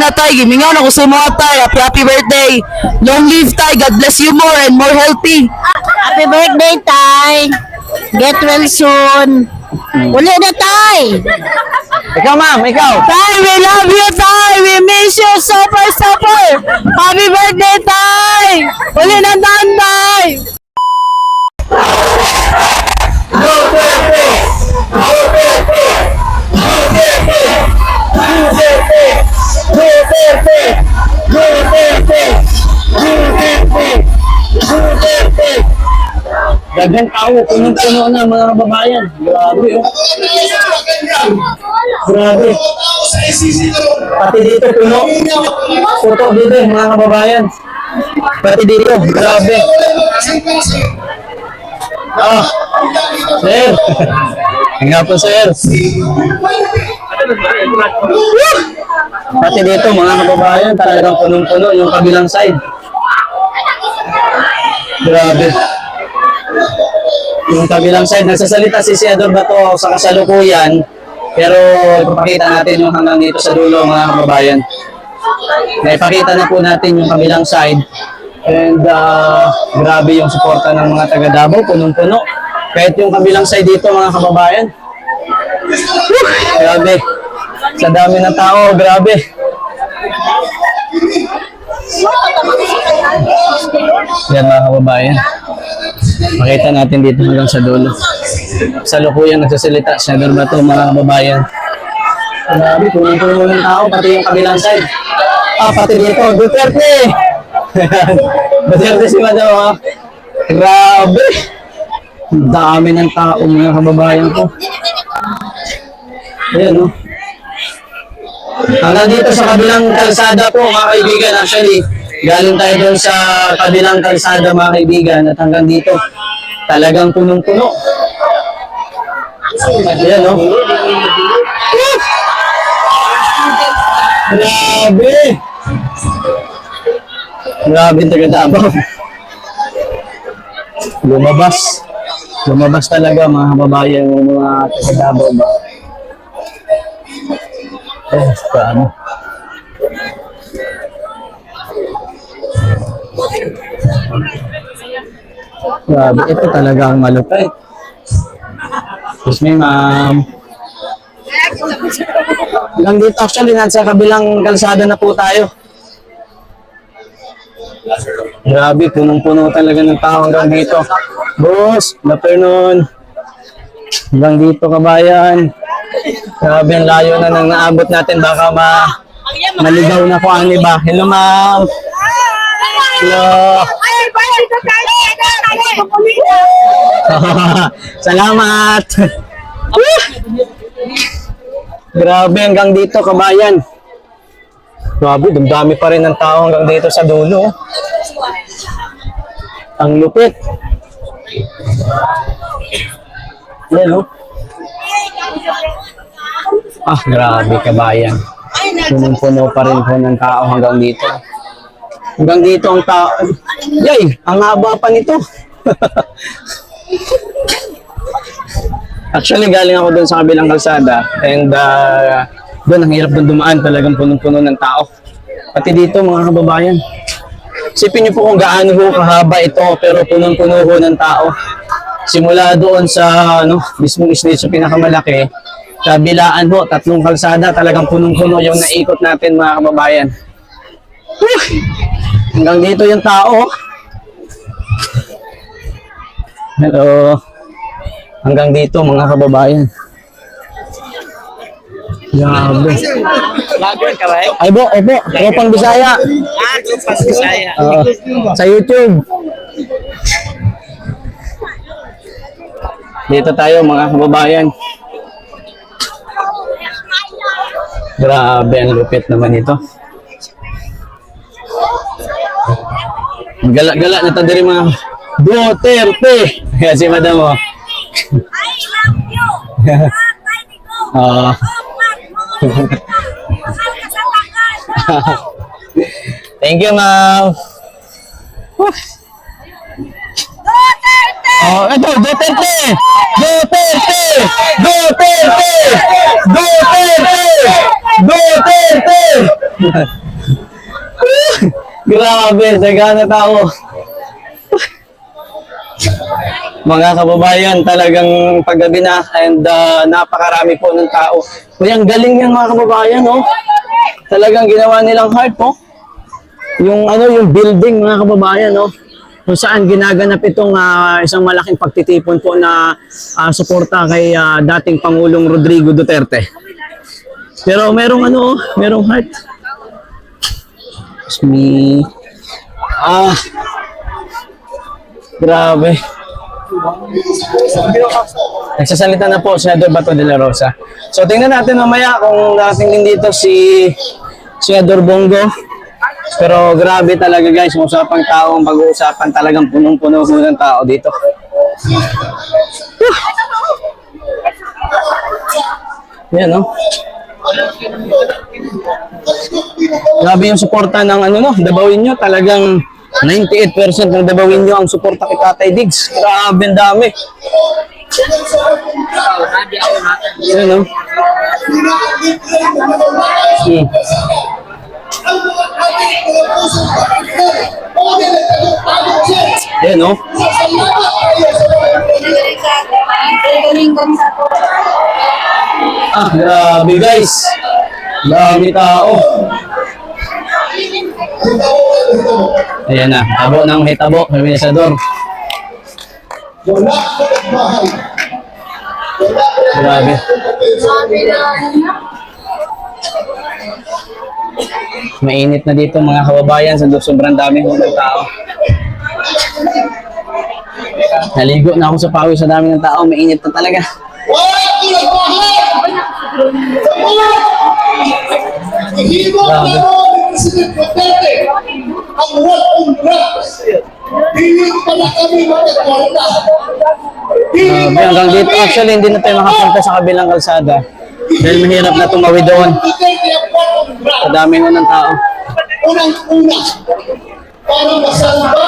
na tay, gimingaw na ko sa mga tay. Happy happy birthday. Long live tay. God bless you more and more healthy. Happy birthday, Tay! Get well soon! Uli na, Tay! Ikaw, ma'am, ikaw. Tay, we love you tay. We miss you super super. Happy birthday tay. Uli na tay. Dagang tao, punong-puno na mga kababayan. Grabe, oh. Grabe. Pati dito, puno. Puto dito, mga kababayan. Pati dito, grabe. Ah, sir. Nga po, sir. Pati dito, mga kababayan, talagang punong-puno yung kabilang side. Grabe. Yung kabilang side, nagsasalita si Senador Bato sa kasalukuyan, pero ipapakita natin yung hanggang dito sa dulo, mga kababayan. Naipakita na po natin yung kabilang side, and grabe yung suporta ng mga taga Davao, punong-puno. Kahit yung kabilang side dito, mga kababayan. Grabe. Sa dami ng tao, grabe. Yan, mga kababayan. Makita natin dito hanggang sa dulo. Sa lukuyan nagsasalita siya doon ba ito, mga kababayan. Grabe, punong-puno ng tao, pati yung kabilang side. Ah, pati dito, Duterte! Duterte si Madam, ha? Grabe! Ang dami ng tao, mga kababayan ko. Ayan, no? Hanggang dito sa kabilang kalsada po, mga kaibigan, actually, galing tayo doon sa kabilang kalsada, mga kaibigan, at hanggang dito, talagang punong-puno. Ayan, no? Grabe! Grabe taga Davao. Lumabas. Lumabas talaga, mga kababayan, yung mga taga Davao ba? Paano? Grabe, ito talaga ang malupit. Excuse me, ma'am. Hanggang dito, actually, nasa kabilang kalsada na po tayo. Grabe, punong-puno talaga ng tao hanggang dito. Boss, good afternoon. Hanggang dito, kabayan. Grabe, ang layo na nang naabot natin. Baka maligaw na ko ang iba. Hello, ma'am. Hello. Salamat. Grabe, hanggang dito, kabayan. Grabe, dumdami pa rin ng tao hanggang dito sa dulo. Ang lupit. Hello. Ah, grabe, kabayan. Punong-puno pa rin po ng tao hanggang dito. Hanggang dito ang tao. Yay, ang haba pa nito. Actually, galing ako doon sa kabilang kalsada. And doon, ang hirap doon dumaan. Talagang punong-puno ng tao. Pati dito, mga kababayan. Isipin niyo po kung gaano ho kahaba ito, pero punong-puno ho ng tao. Simula doon sa mismong stage sa pinakamalaki, kabilaan ho, 3 kalsada, talagang punong-puno yung naikot natin, mga kababayan. Hanggang dito yung tao. Hello. Hanggang dito, mga kababayan. Grabe. Vlogger ka ba? Ay bo, Tropang Bisaya. Tropang Bisaya. Sa YouTube. Dito tayo, mga kababayan. Grabe, ang lupit naman ito. Gala-gala na ito din mga Duterte. Kaya si Madam, oh. Thank you, ma'am. Oh, ito, Duterte! Duterte! Duterte! Duterte! Duterte! Grabe, sagana tao. Mga kababayan, talagang paggabi na and napakarami po ng tao. Uy, ang galing yan mga kababayan, oh. Talagang ginawa nilang heart, oh. Yung yung building mga kababayan, oh. Kung saan ginaganap itong isang malaking pagtitipon po na suporta kay dating Pangulong Rodrigo Duterte. Pero merong merong heart. Excuse me. Grabe. Nagsasalita na po Senador Bato de la Rosa. So tingnan natin mamaya kung nakatingin dito si Senador Bongo. Pero grabe talaga guys, usapang tao, pag-uusapan talagang punong-puno po ng tao dito. Yan, no? Grabe yung suporta ng Dabawinyo. Talagang 98% ng Dabawinyo ang suporta kay Tatay Diggs. Grabe, ang dami. Yan, no? Yan, no? Grabe guys. Dami tao. Ayan na, tabo ng hitabo, Senador. Grabe. Mainit na dito mga kababayan, sobrang dami ng tao. Naligo na ako sa pawis sa dami ng tao, mainit na talaga. Hanggang dito, actually hindi na tayo makapunta sa kabilang kalsada dahil mahirap na tumawid doon. Sa dami na ng tao. Unang-una, para masalba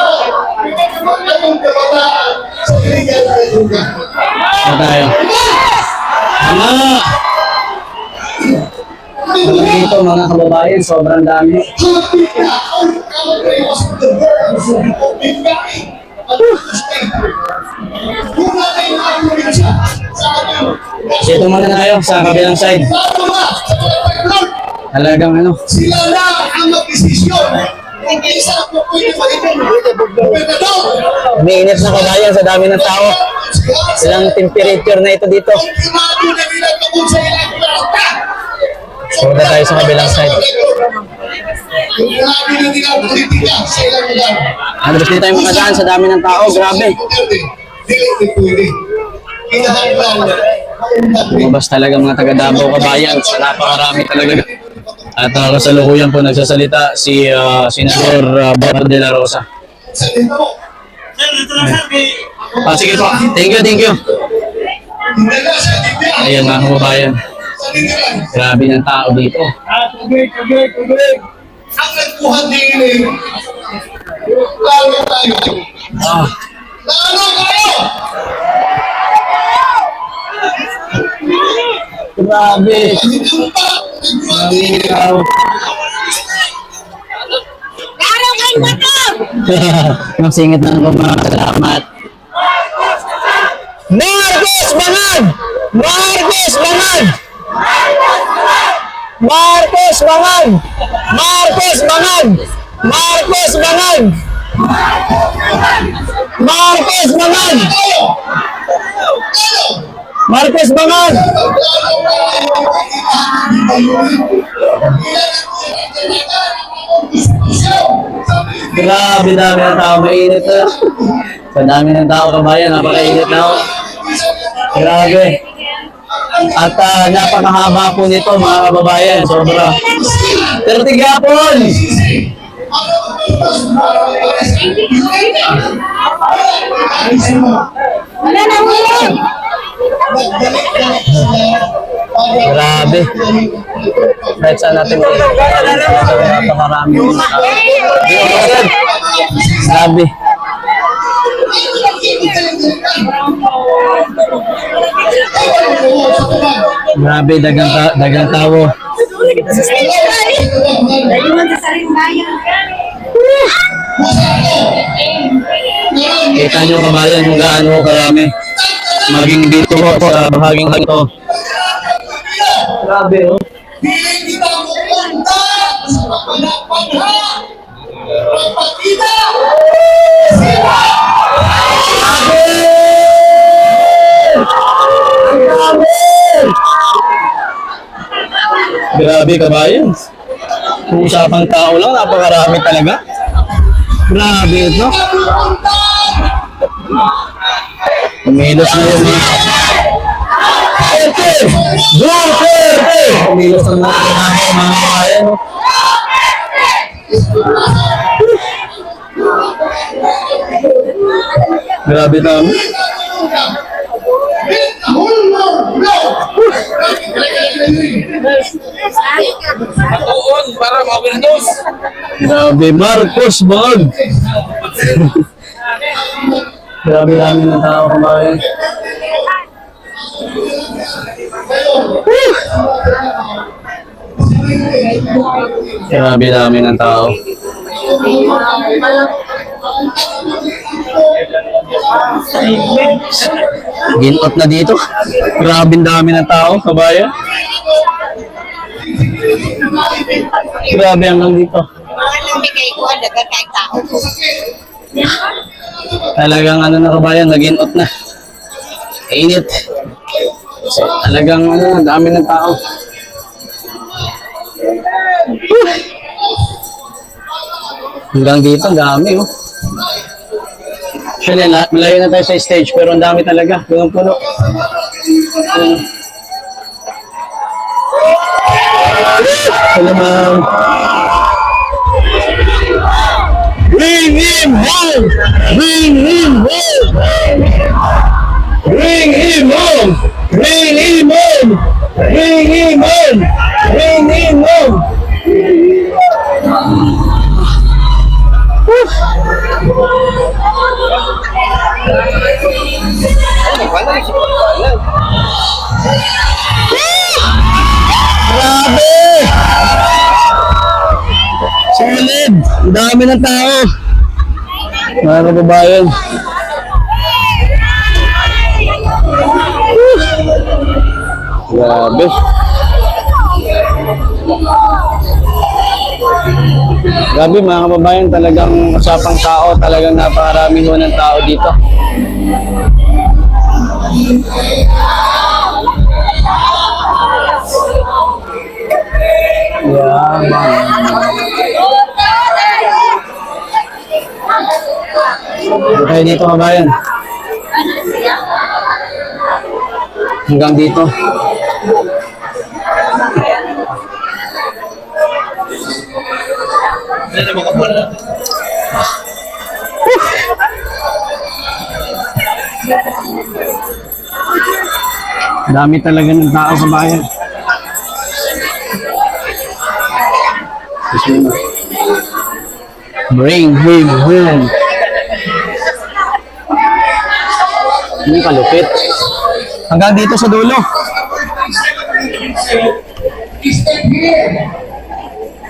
ang kabataan sa iligan na lugar. Ano tayo? Dito mga kababayan, sobrang dami. Dito muna tayo sa kabilang side. Talagang Sila na ang mag-desisyon kung isa po pwede gobernador. umiinit na kabayan sa dami ng tao. Ilang temperature na ito dito. Kung kimado na nila tungkol sa ilang plata. Punta tayo sa kabilang side. Kung kimado na nila ang politika sa ilang lugar. Halos dito tayo makadaan sa dami ng tao. Grabe. Dili pwede. Kinahanglan Lumabas talaga mga taga Davao kabayan. Napakarami talaga. At kasalukuyan po nagsasalita si Senador Bato de la Rosa. Sige po. Thank you. Ayan mga kababayan. Grabe ng tao dito. Ang nagkuhan din lalo tayo. Lalo kayo! Grabe. Masingit na ako mga salamat. Marcos Bangag! Marcos Bangag! Marcos Bangag! Marcos Bangag! Marcos Bangag! Marcos Bangag! Marcos Bangag! Grabe dami ng tao, mainit na. Sa dami ng tao kabayan, napakainit na ako. Grabe. At napakahaba po nito mga kababayan, sobra. Pero tigapon! Wala na ulo. Grabe. Kahit saan natin napakarami yung tao. Grabe. Grabe, dagang tao. Kita nyo kabayan kung gaano karami. Maging dito po sa bahaging ito. Grabe oh. Hindi kita pupunta sa pagpapagha. Pagpakita. Sila. Grabe kabayan. Kung usapang tao lang, napakarami talaga. Grabe ito. Kumilos na yung mga... Duterte! Kumilos na mga kabayan. Grabe naman. Matuon para ma-overdose. Grabe, Marcos Bag. Grabe namin ng tao kabayan. Grabe namin ng tao. Ginot na dito. Grabe dami ng tao, kabayan. Grabe hanggang dito. Talagang ano na kabayan, naginot na. Init. Talagang ano, dami ng tao. Hanggang dito, ang dami oh. Actually, malayo na tayo sa stage pero ang dami talaga. Punong-puno. Hello, ma'am. Bring him home! Bring him home! Bring him home! Bring him home! Bring him home! Bring him home! Grabe! Solid! Ang dami ng tao! Mga kababayan. Grabe! Grabe mga kababayan, talagang usapang tao, talagang napakarami ho ng tao dito. Okay dito kabayan. Hanggang dito. Dami talaga ng tao sa bayan. Bring him home. Hindi kalupit. Hanggang dito sa dulo. Step here.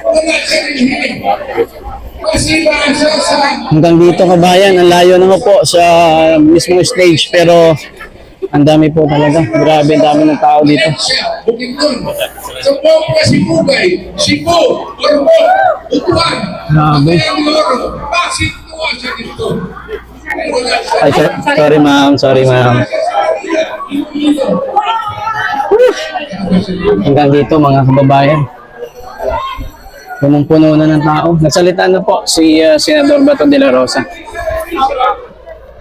Wala ka rin here. Kasi ba sa Hanggang dito kabayan, ang layo naman po sa mismong stage pero ang dami po talaga. Grabe, ang dami ng tao dito. siya, Bukidnon. Sa Bongga, Sibugay, Cebu, Orbo, Butuan. Grabe. Loro, Pasig, tuwa siya dito. Ay, sorry ma'am, sorry ma'am. Hanggang dito mga kababayan. Punong-puno na ng tao. Nagsalita na po si Senador Bato de la Rosa.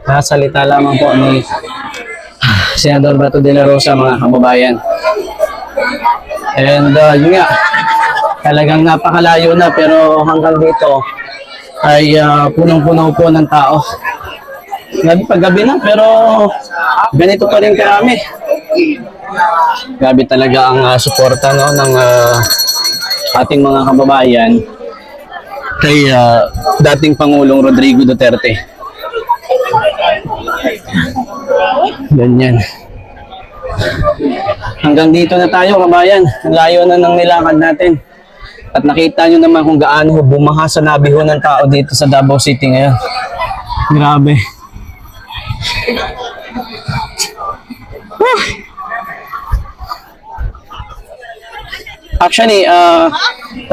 Nakasalita lamang po ni Senador Bato de la Rosa mga kababayan. And yun nga, talagang napakalayo na pero hanggang dito ay punong-puno po ng tao. Paggabi na pero ganito pa rin karami. Grabe talaga ang suporta no, ng ating mga kababayan kay dating Pangulong Rodrigo Duterte. Ganyan. Hanggang dito na tayo kabayan. Ang layo na ng nilakad natin. At nakita nyo naman kung gaano bumaha sa labi ho ng tao dito sa Davao City ngayon. Grabe. Actually,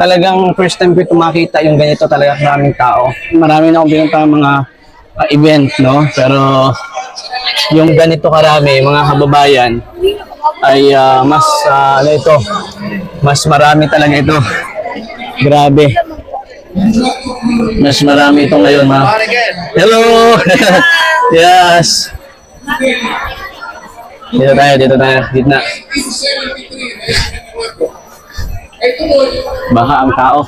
talagang first time ko ito makita yung ganito talaga maraming tao. Marami na akong pinunta mga event, no? Pero yung ganito karami, mga kababayan, ay mas, ano ito, mas marami talaga ito. Grabe. Mas marami ito ngayon, mga. Hello! Yes! Dito tayo, gitna. Baha ang tao.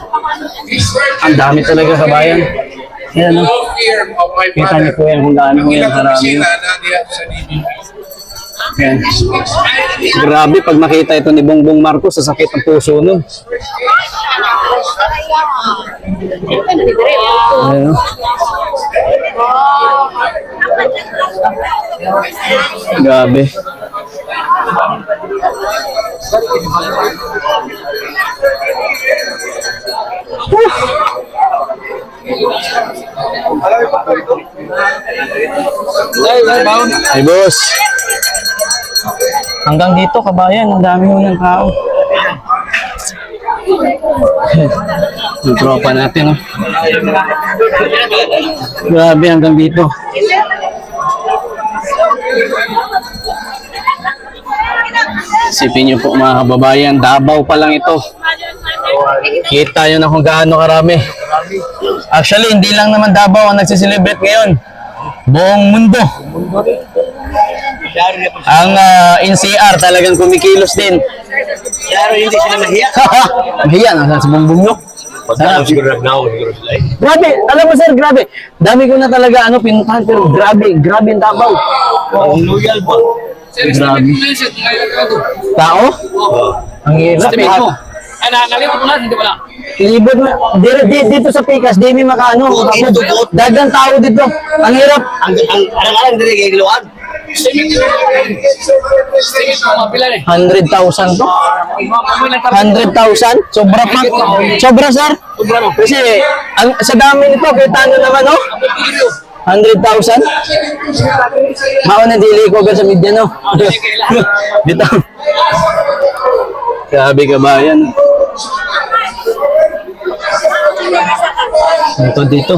Ang dami talaga kabayan. Ayan, no? No fear of my Kita niyo father. po yan kung gaano Ang yan ilang karami. opisina na diyan sa DBP. Ayan. Grabe, pag makita ito ni Bongbong Marcos, sasakit ang puso nun. Ayan, no? Grabe. Hey, boss. Hanggang dito, kabayan, ang dami mo ng tao. Yung tropa natin, oh. Grabe, hanggang dito. Isipin niyo po mga kababayan, Davao pa lang ito. Kita nyo na kung gaano karami. Actually, hindi lang naman Davao ang nagsiselebrate ngayon. Buong mundo. Ang NCR talagang kumikilos din. Pero hindi sila mahiya. Mahiya na sa bumbong nyo. Sana. Grabe, alam mo sir, grabe. Dami ko na talaga pinuntahan pero grabe ang Davao. Ang loyal ba? Grabe. Tao? Ang hirap. Ay, nakakalimutan ko na, hindi pala. Libot na. Dito sa Pikas, di may makaano. Dagang tao dito. Ang hirap. Ang alang-alang dili kay Giluan. Estimate mo, mga pila eh. 100,000 to? 100,000? Sobra pa. Sobra, sir. Kasi, sa dami nito, kita nyo naman, no? 100,000? Mauna dili ko sa media, no? Dito. Grabe ka ba yan? Ito dito.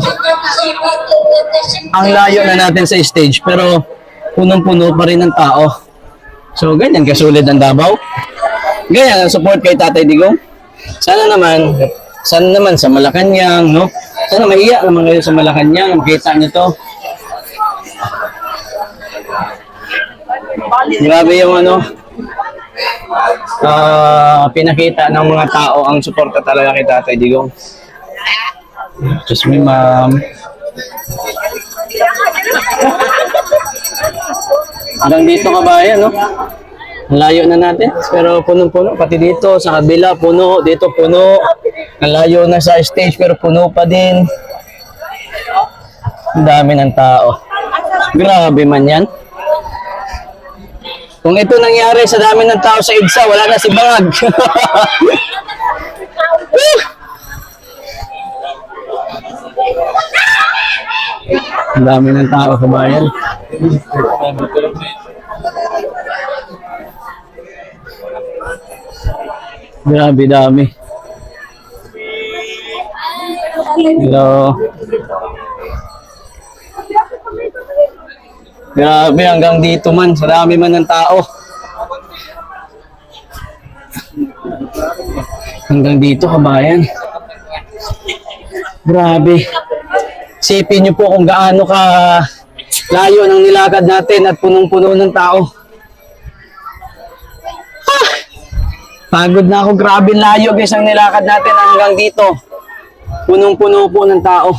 Ang layo na natin sa stage, pero punong-puno pa rin ng tao. So, ganyan kasulid ang Davao. Ganyan ang support kay Tatay Digong. Sana naman sa Malacanang, no? Sana maiyak naman kayo sa Malacanang. Makita nyo to. Grabe yung pinakita ng mga tao ang suporta talaga kay Tatay Digong. Just me, ma'am. Hanggang dito kabayan, no? Ang layo na natin, pero punong-puno. Pati dito, sa kabila, puno. Dito, puno. Ang layo na sa stage, pero puno pa din. Ang dami ng tao. Grabe man yan. Kung ito nangyari sa dami ng tao sa EDSA, wala na si Bangag. Ang dami ng tao, kabayan. Grabe dami. Hello. Grabe, hanggang dito man. Sa dami man ng tao. Hanggang dito, kabayan. Grabe. Isipin niyo po kung gaano ka layo ng nilakad natin at punong-puno ng tao. Ah! Pagod na ako. Grabe layo guys ang nilakad natin hanggang dito. Punong-puno po ng tao.